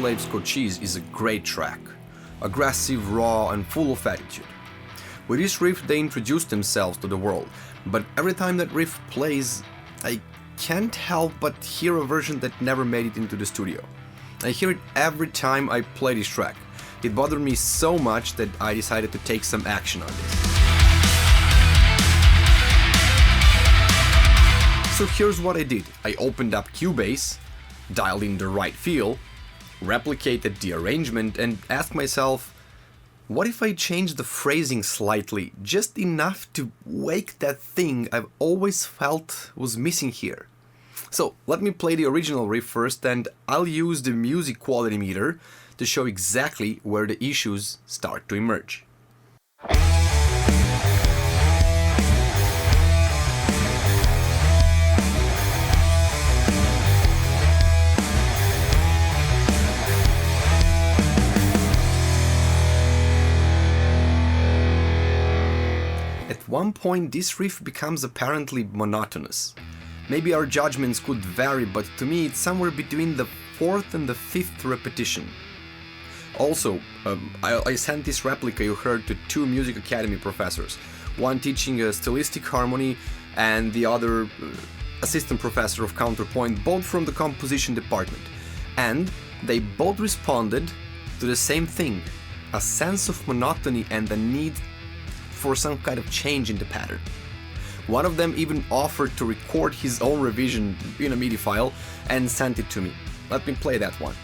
Audioslave's Cochise is a great track, aggressive, raw and full of attitude. With this riff they introduced themselves to the world, but every time that riff plays, I can't help but hear a version that never made it into the studio. I hear it every time I play this track. It bothered me so much that I decided to take some action on this. So here's what I did. I opened up Cubase, dialed in the right feel, replicated the arrangement and asked myself, what if I changed the phrasing slightly, just enough to wake that thing I've always felt was missing here? So let me play the original riff first, and I'll use the music quality meter to show exactly where the issues start to emerge. At one point this riff becomes apparently monotonous. Maybe our judgments could vary, but to me it's somewhere between the 4th and the 5th repetition. Also, I sent this replica you heard to 2 Music Academy professors, one teaching a stylistic harmony and the other assistant professor of counterpoint, both from the composition department. And they both responded to the same thing, a sense of monotony and the need for some kind of change in the pattern. One of them even offered to record his own revision in a MIDI file and sent it to me. Let me play that one.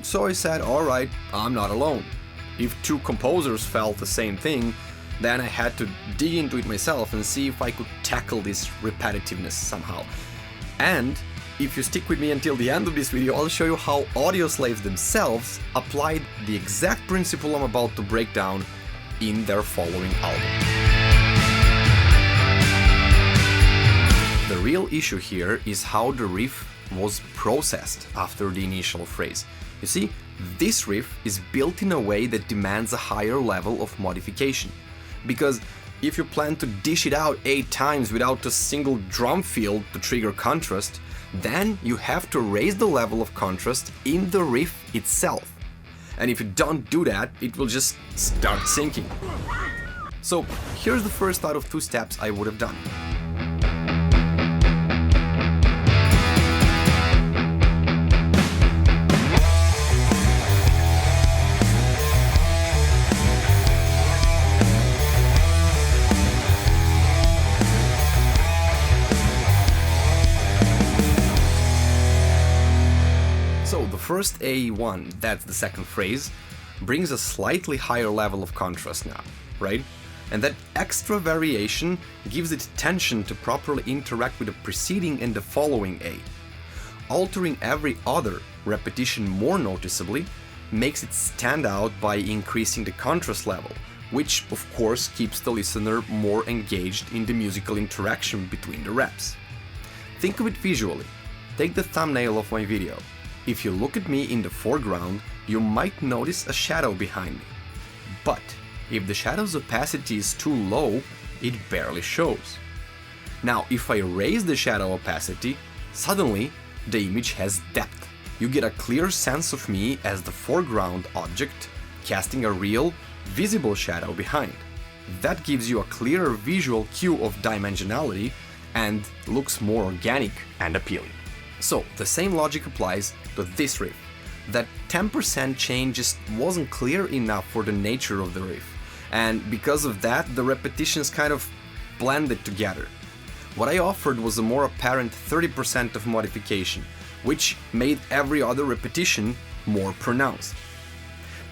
So I said, alright, I'm not alone. If 2 composers felt the same thing, then I had to dig into it myself and see if I could tackle this repetitiveness somehow. And if you stick with me until the end of this video, I'll show you how Audioslave themselves applied the exact principle I'm about to break down in their following album. The real issue here is how the riff was processed after the initial phrase. You see, this riff is built in a way that demands a higher level of modification. Because if you plan to dish it out 8 times without a single drum fill to trigger contrast, then you have to raise the level of contrast in the riff itself. And if you don't do that, it will just start sinking. So here's the first out of 2 steps I would have done. So the first A1, that's the second phrase, brings a slightly higher level of contrast now, right? And that extra variation gives it tension to properly interact with the preceding and the following A. Altering every other repetition more noticeably makes it stand out by increasing the contrast level, which of course keeps the listener more engaged in the musical interaction between the reps. Think of it visually. Take the thumbnail of my video. If you look at me in the foreground, you might notice a shadow behind me. But if the shadow's opacity is too low, it barely shows. Now, if I raise the shadow opacity, suddenly the image has depth. You get a clear sense of me as the foreground object, casting a real, visible shadow behind. That gives you a clearer visual cue of dimensionality and looks more organic and appealing. So the same logic applies to this riff. That 10% change just wasn't clear enough for the nature of the riff, and because of that the repetitions kind of blended together. What I offered was a more apparent 30% of modification, which made every other repetition more pronounced.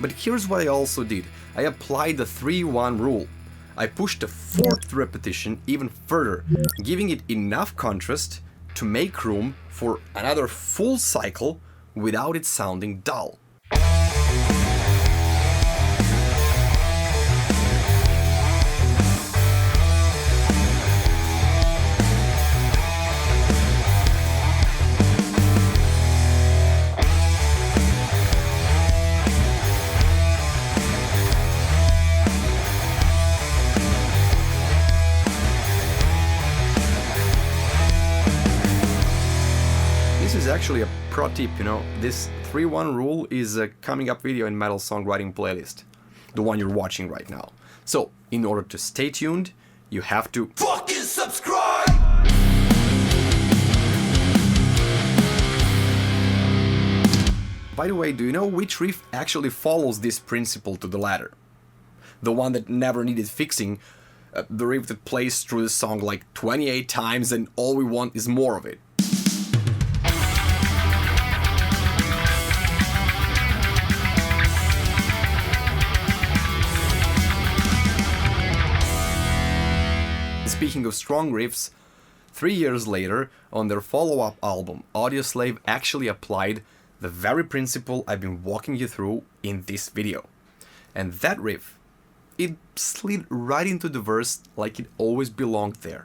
But here's what I also did. I applied the 3-1 rule. I pushed the 4th repetition even further, giving it enough contrast to make room for another full cycle without it sounding dull. actually a pro tip, you know. This 3-1 rule is a coming up video in Metal Songwriting playlist, the one you're watching right now. So, in order to stay tuned, you have to fucking subscribe! By the way, do you know which riff actually follows this principle to the letter? The one that never needed fixing, the riff that plays through the song like 28 times and all we want is more of it. Speaking of strong riffs, 3 years later, on their follow-up album, Audioslave actually applied the very principle I've been walking you through in this video. And that riff, it slid right into the verse like it always belonged there.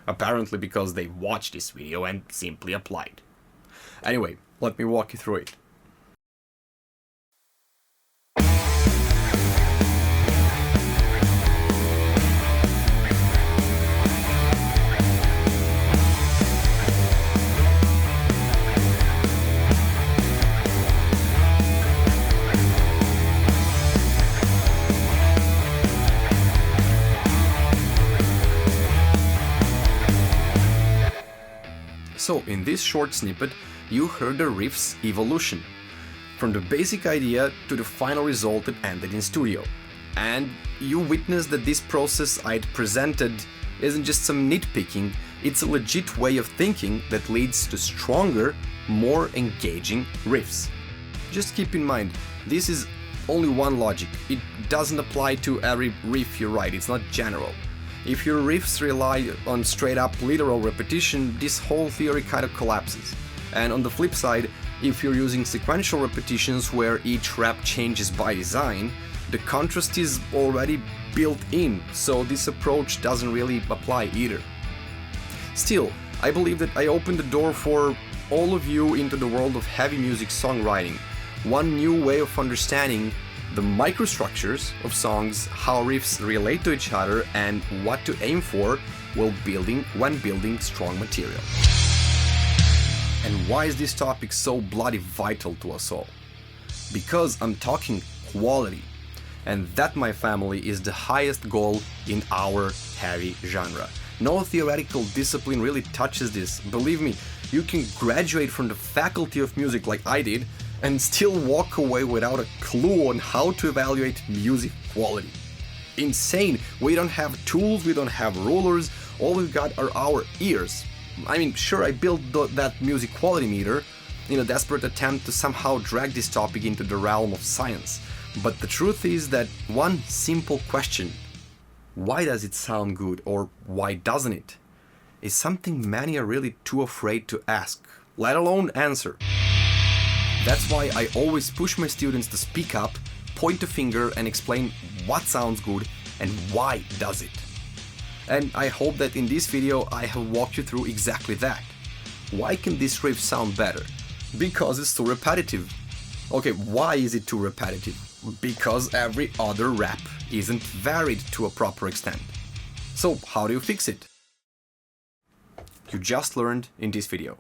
Apparently because they watched this video and simply applied. Anyway, let me walk you through it. So, in this short snippet, you heard the riff's evolution, from the basic idea to the final result that ended in studio. And you witnessed that this process I'd presented isn't just some nitpicking, it's a legit way of thinking that leads to stronger, more engaging riffs. Just keep in mind, this is only one logic, it doesn't apply to every riff you write, it's not general. If your riffs rely on straight-up literal repetition, this whole theory kind of collapses. And on the flip side, if you're using sequential repetitions where each rep changes by design, the contrast is already built in, so this approach doesn't really apply either. Still, I believe that I opened the door for all of you into the world of heavy music songwriting, one new way of understanding the microstructures of songs, how riffs relate to each other, and what to aim for when building strong material. And why is this topic so bloody vital to us all? Because I'm talking quality, and that, my family, is the highest goal in our heavy genre. No theoretical discipline really touches this. Believe me, you can graduate from the faculty of music like I did and still walk away without a clue on how to evaluate music quality. Insane! We don't have tools, we don't have rulers, all we've got are our ears. I mean, sure, I built that music quality meter in a desperate attempt to somehow drag this topic into the realm of science. But the truth is that one simple question, why does it sound good or why doesn't it, is something many are really too afraid to ask, let alone answer. That's why I always push my students to speak up, point a finger and explain what sounds good and why does it. And I hope that in this video I have walked you through exactly that. Why can this riff sound better? Because it's too repetitive. Okay, why is it too repetitive? Because every other rep isn't varied to a proper extent. So how do you fix it? You just learned in this video.